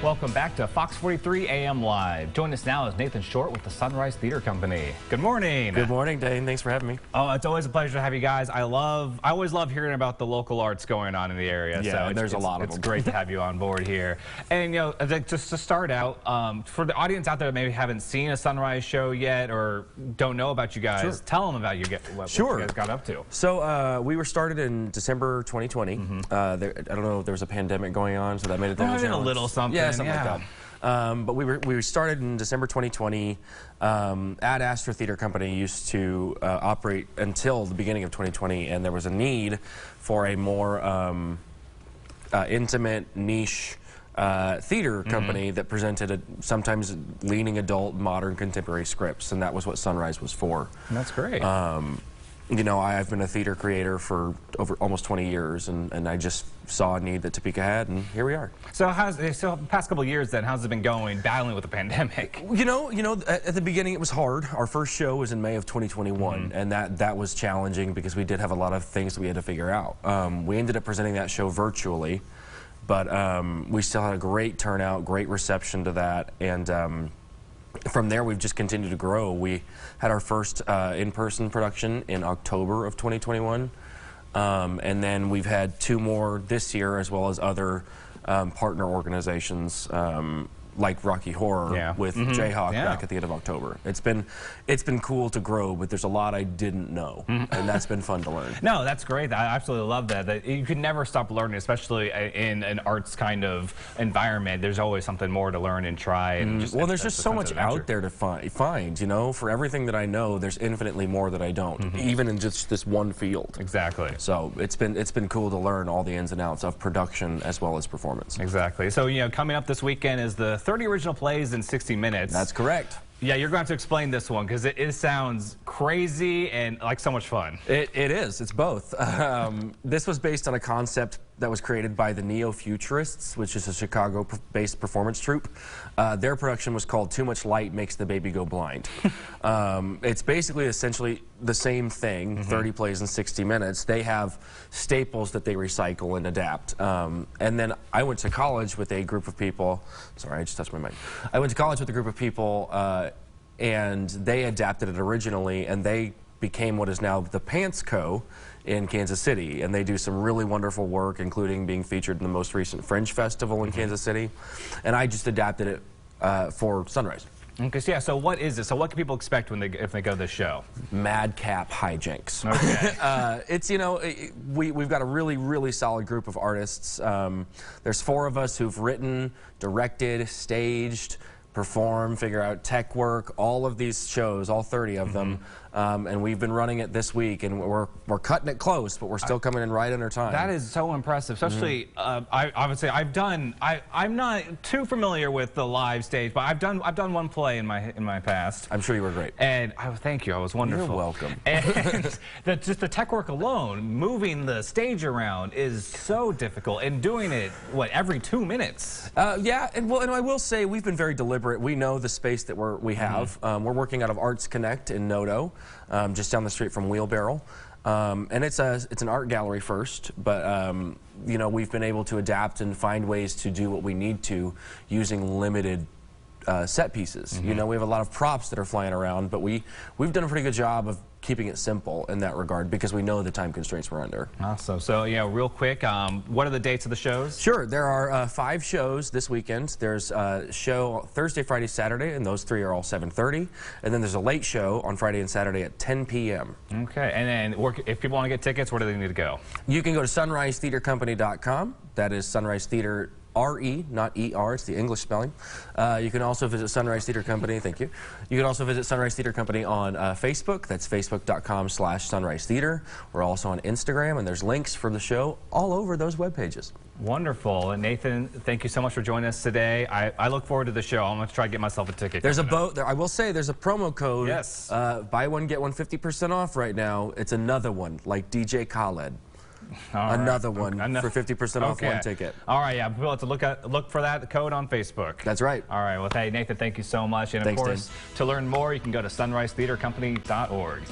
Welcome back to Fox 43 AM Live. Join us now is Nathan Short with the Sunrise Theater Company. Good morning. Good morning, Dane. Thanks for having me. Oh, it's always a pleasure to have you guys. I always love hearing about the local arts going on in the area. Yeah, so there's a lot of them. It's them. great to have you on board here. And just to start out, for the audience out there that maybe haven't seen a Sunrise show yet or don't know about you guys, Sure. tell them about what you guys got up to. So we were started in December 2020. I don't know if there was a pandemic going on, so that made it A little something. Yeah, something like that. But we started in December 2020. Ad Astra Theater Company used to operate until the beginning of 2020, and there was a need for a more intimate, niche theater company that presented sometimes leaning adult, modern, contemporary scripts, and that was what Sunrise was for. That's great. You know, I've been a theater creator for over almost 20 years, and I just saw a need that Topeka had, and here we are. So the past couple of years then, how's it been going, battling with the pandemic? You know, at the beginning it was hard. Our first show was in May of 2021, and that was challenging because we did have a lot of things that we had to figure out. We ended up presenting that show virtually, but we still had a great turnout, great reception to that, and from there, we've just continued to grow. We had our first in-person production in October of 2021, and then we've had 2 more this year, as well as other partner organizations like Rocky Horror with Jayhawk back at the end of October. It's been cool to grow, but there's a lot I didn't know, and that's been fun to learn. No, that's great. I absolutely love that. You can never stop learning, especially in an arts kind of environment. There's always something more to learn and try. And well, there's just so much out there to find. You know, for everything that I know, there's infinitely more that I don't, even in just this one field. Exactly. So it's been cool to learn all the ins and outs of production as well as performance. Exactly. So coming up this weekend is the 30 original plays in 60 minutes. That's correct. Yeah, you're going to have to explain this one because it sounds crazy and like so much fun. It is. It's both. This was based on a concept that was created by the Neo-Futurists, which is a Chicago-based performance troupe. Their production was called Too Much Light Makes the Baby Go Blind. It's basically essentially the same thing, 30 plays in 60 minutes. They have staples that they recycle and adapt. And then I went to college with a group of people. Sorry, I just touched my mic. I went to college with a group of people, and they adapted it originally, and they became what is now the Pants Co. in Kansas City, and they do some really wonderful work, including being featured in the most recent Fringe Festival in Kansas City, and I just adapted it for Sunrise. Okay, so yeah, so what is it? So what can people expect if they go to this show? Madcap hijinks. Okay. It's, we've got a really solid group of artists. There's 4 of us who've written, directed, staged, perform, figure out tech work, all of these shows, all 30 of them, and we've been running it this week, and we're cutting it close, but we're still coming in right under time. That is so impressive, especially I would say I'm not too familiar with the live stage, but I've done one play in my past. I'm sure you were great. And thank you, I was wonderful. You're welcome. And just the tech work alone, moving the stage around is so difficult, and doing it every 2 minutes. Yeah, and I will say we've been very deliberate. We know the space that we have. We're working out of Arts Connect in Noto, just down the street from Wheelbarrow. And it's an art gallery first, but we've been able to adapt and find ways to do what we need to using limited set pieces. We have a lot of props that are flying around, but we've done a pretty good job of keeping it simple in that regard because we know the time constraints we're under. Awesome. So, real quick, what are the dates of the shows? Sure. There are 5 shows this weekend. There's a show Thursday, Friday, Saturday, and those 3 are all 7:30. And then there's a late show on Friday and Saturday at 10 p.m. Okay. And then if people want to get tickets, where do they need to go? You can go to sunrisetheatercompany.com. That is Sunrise Theater, R-E, not E-R, it's the English spelling. You can also visit Sunrise Theater Company, thank you. You can also visit Sunrise Theater Company on Facebook. That's facebook.com/Sunrise Theater. We're also on Instagram, and there's links for the show all over those web pages. Wonderful. And Nathan, thank you so much for joining us today. I look forward to the show. I'm going to try to get myself a ticket. There's a boat there. I will say there's a promo code. Yes. Buy one, get one 50% off right now. It's another one, like DJ Khaled. Another one for 50% off one ticket. All right, yeah, we'll have to look for that code on Facebook. That's right. All right, well, hey, Nathan, thank you so much. And of course, to learn more, you can go to sunrisetheatercompany.org.